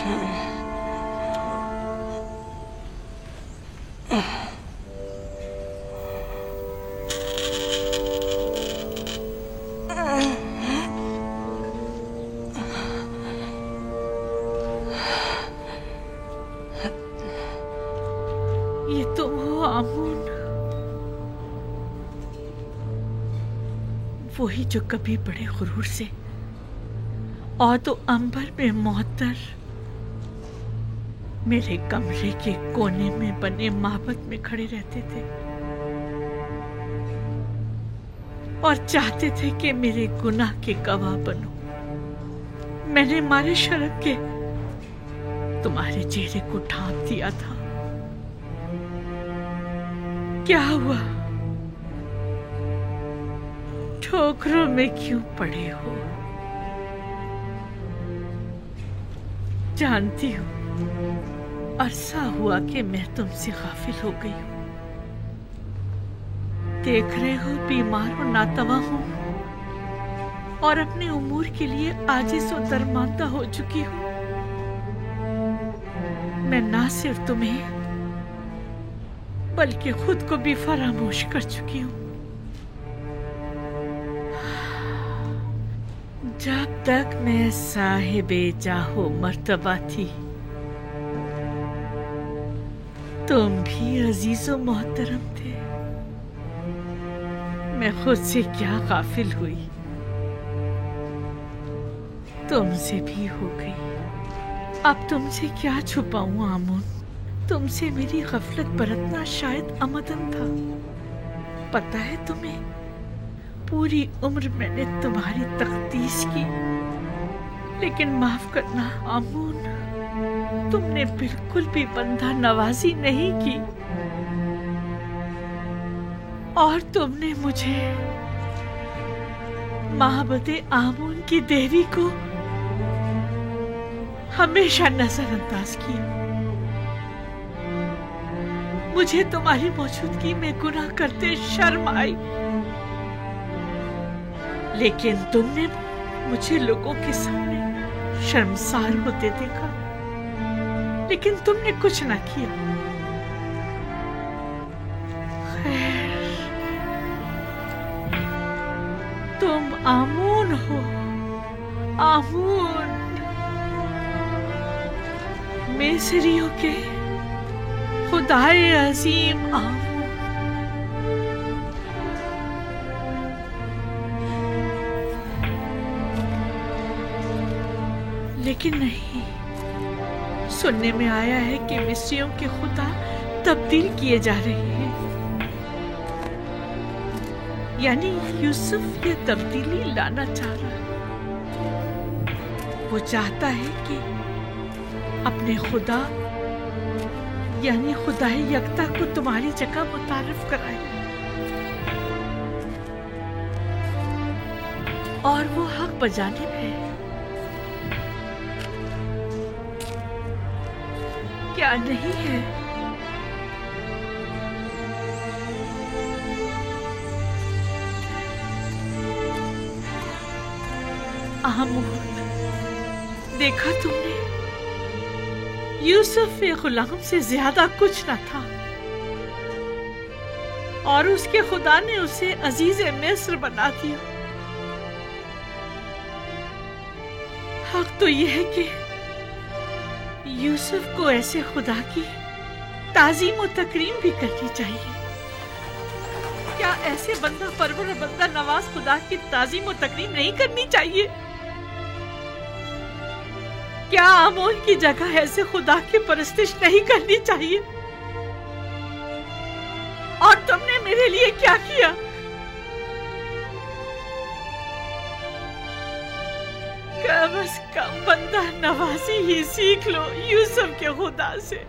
ये तुम हो आमून, वही जो कभी बड़े गुरूर से और तो अंबर में मुअत्तर मेरे कमरे के कोने में बने माबद में खड़े रहते थे और चाहते थे कि मेरे गुनाह के गवाह बनो। मैंने मारे शर्म के तुम्हारे चेहरे को ढांप दिया था। क्या हुआ? ठोकरों में क्यों पड़े हो? जानती हूँ अरसा हुआ कि मैं तुमसे गाफिल हो गई हूँ। देख रहे हो बीमार और नातवा हूँ और अपने उमूर के लिए आजिज़ और दरमांदा हो चुकी हूँ। मैं ना सिर्फ तुम्हें बल्कि खुद को भी फरामोश कर चुकी हूँ। जब तक मैं साहिबे जाहो मर्तबा थी, तुम भी अजीज़ो मोहतरम थे। मैं खुद से क्या गाफिल हुई, तुमसे भी हो गई। अब तुमसे क्या छुपाऊं आमून? तुमसे मेरी गफलत बरतना शायद अमदन था। पता है तुम्हें, पूरी उम्र मैंने तुम्हारी तख्तीस की, लेकिन माफ करना आमून, तुमने बिल्कुल भी बंदा नवाजी नहीं की और तुमने मुझे माहबते आमून की देवी को हमेशा नजरअंदाज किया। मुझे तुम्हारी मौजूदगी में गुनाह करते शर्म आई, लेकिन तुमने मुझे लोगों के सामने शर्मसार होते देखा, लेकिन तुमने कुछ ना किया। खैर, तुम आमून हो, आमून, मिस्रियों के खुदाए अजीम आमून। लेकिन नहीं, सुनने में आया है कि मिस्रियों के खुदा तब्दील किए जा रहे हैं। यानी यूसुफ ये तब्दीली लाना चाह रहा है। वो चाहता है कि अपने खुदा यानी खुदाई यकता को तुम्हारी जगह मुतारिफ कराए, और वो हक बजाने में है। क्या नहीं है? आमून, देखा तुमने, यूसुफ एक गुलाम से ज्यादा कुछ न था और उसके खुदा ने उसे अजीज मिस्र बना दिया। हक तो यह है कि यूसुफ को ऐसे खुदा की ताजीम और तकरीम भी करनी चाहिए। क्या ऐसे बंदा परवर बंदा नवाज खुदा की ताजीम और तकरीम नहीं करनी चाहिए? क्या आमून की जगह ऐसे खुदा की परस्तिश नहीं करनी चाहिए? और तुमने मेरे लिए क्या किया? कम से कम बंदा नवाजी ही सीख लो यूसुफ के खुदा से।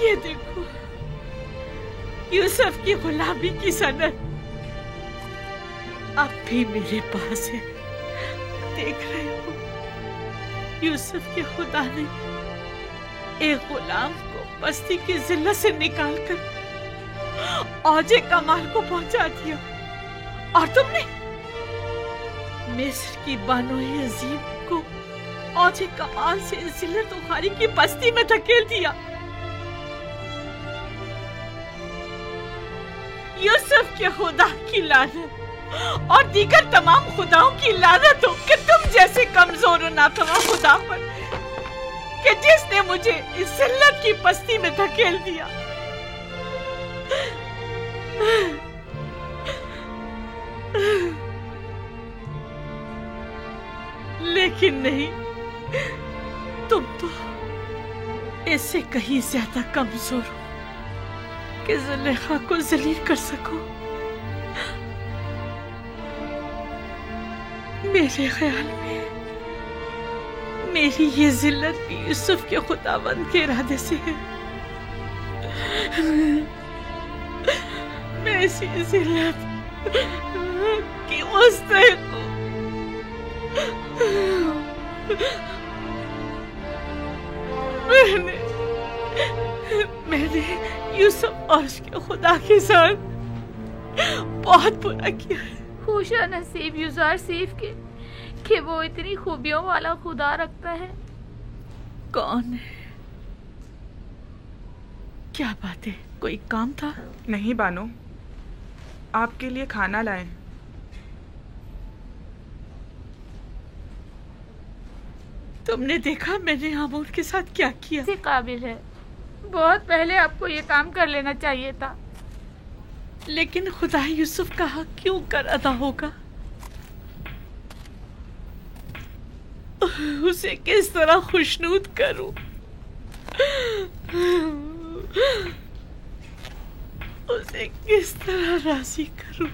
ये देखो, यूसुफ की गुलामी की सनद अब भी मेरे पास है। देख रहे हो, यूसुफ के खुदा ने एक गुलाम को बस्ती की जिल्लत से निकालकर औजे कमाल को पहुंचा दिया, और तुमने मिस्र की बानो अजीम को औजे कमाल से जिल्लत उखारी की बस्ती में धकेल दिया। यूसुफ के खुदा की लानत और दीगर तमाम खुदाओं की लानत हो कि तुम जैसे कमजोर और नातवा खुदा पर, कि जिसने मुझे इस जिल्लत की बस्ती में धकेल दिया। लेकिन नहीं, तुम तो इससे कहीं ज्यादा कमजोर हो कि जुलेखा को जलील कर सको। मेरे ख्याल में मेरी ये जिल्लत भी यूसुफ के खुदावंद के इरादे से है। मैं इसी जिल्लत की मुस्तहिक हूँ। मैंने यूसुफ और उसके खुदा के साथ बहुत बुरा किया है। खुशा नसीब यूज़र सीफ के कि वो इतनी खूबियों वाला खुदा रखता है। कौन है? क्या बात है, कोई काम था? नहीं बानो, आपके लिए खाना लाए। तुमने देखा मैंने आमोन के साथ क्या किया? से काबिल है, बहुत पहले आपको ये काम कर लेना चाहिए था। लेकिन खुदा यूसुफ का हक क्यों कर अदा होगा? उसे किस तरह खुशनूद करूं? उसे किस तरह राजी करूं?